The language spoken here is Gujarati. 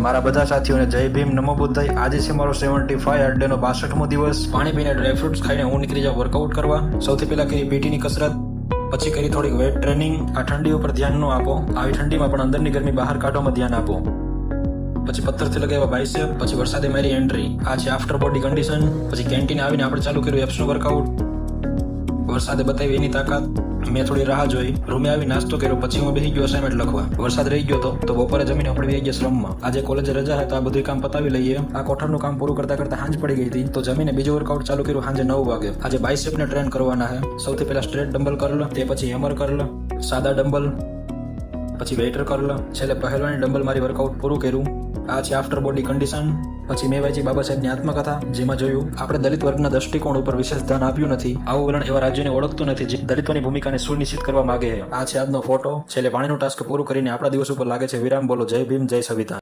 મારા બધા સાથીઓને જય ભીમ, નમો બુદ્ધાય. આજે છે મારો 75 ડે નો 62મો દિવસ. પાણી પીને ડ્રાયફ્રૂટ્સ ખાઈને હું નીકળી જાઉં વર્કઆઉટ કરવા. સૌથી પહેલા કરી પીટીની કસરત, પછી કરી થોડીક વેટ ટ્રેનિંગ. આ ઠંડી ઉપર ધ્યાન ન આપો, આવી ઠંડીમાં પણ અંદરની ગરમી બહાર કાઢવામાં ધ્યાન આપો. પછી પથ્થરથી લગાવ્યા બાઇસેપ, પછી વરસાદે મારી એન્ટ્રી. આ છે આફ્ટર બોડી કન્ડિશન. પછી કેન્ટીન આવીને આપણે ચાલુ કર્યું એપ્સનું વર્કઆઉટ. વરસાદે બતાવી એની તાકાત. મેં થોડી રાહ જોઈ, રૂમે આવી નાસ્તો કર્યો, પછી હું બેસી ગયો અસાઇનમેન્ટ લખવા. વરસાદ રહી ગયો તો બપોરે જમીને આપણે બેસી ગયા શ્રમમાં. આજે કોલેજે રજા હતા, આ બધું કામ પતાવી લઈએ. આ કોઠરનું કામ પૂરું કરતા કરતા સાંજ પડી ગઈ હતી, તો જમીને બીજું વર્કઆઉટ ચાલુ કર્યું સાંજે 9 વાગે. આજે બાઇસેપને ટ્રેન કરવાના છે. સૌથી પહેલા સ્ટ્રેટ ડમ્બલ કરલ, તે પછી હેમર કરલ, સાદા ડમ્બલ, પછી વેઇટર કરલ, છેલ્લે પહેલવાની ડમ્બલ મારી વર્કઆઉટ પૂરું કર્યું. આ છે આફ્ટર બોડી કન્ડિશન. પછી મેં વાંચી બાબા સાહેબની આત્મકથા, જેમાં જોયું આપણે દલિત વર્ગના દ્રષ્ટિકોણ ઉપર વિશેષ ધ્યાન આપ્યું નથી. આવું વલણ એવા રાજ્યોને ઓળખતું નથી જે દલિતોની ભૂમિકાને સુનિશ્ચિત કરવા માંગે છે. આ છે આજનો ફોટો. છેલ્લે પાણીનું ટાસ્ક પૂરું કરીને આપણા દિવસ ઉપર લાગે છે વિરામ. બોલો જય ભીમ, જય સંવિધાન.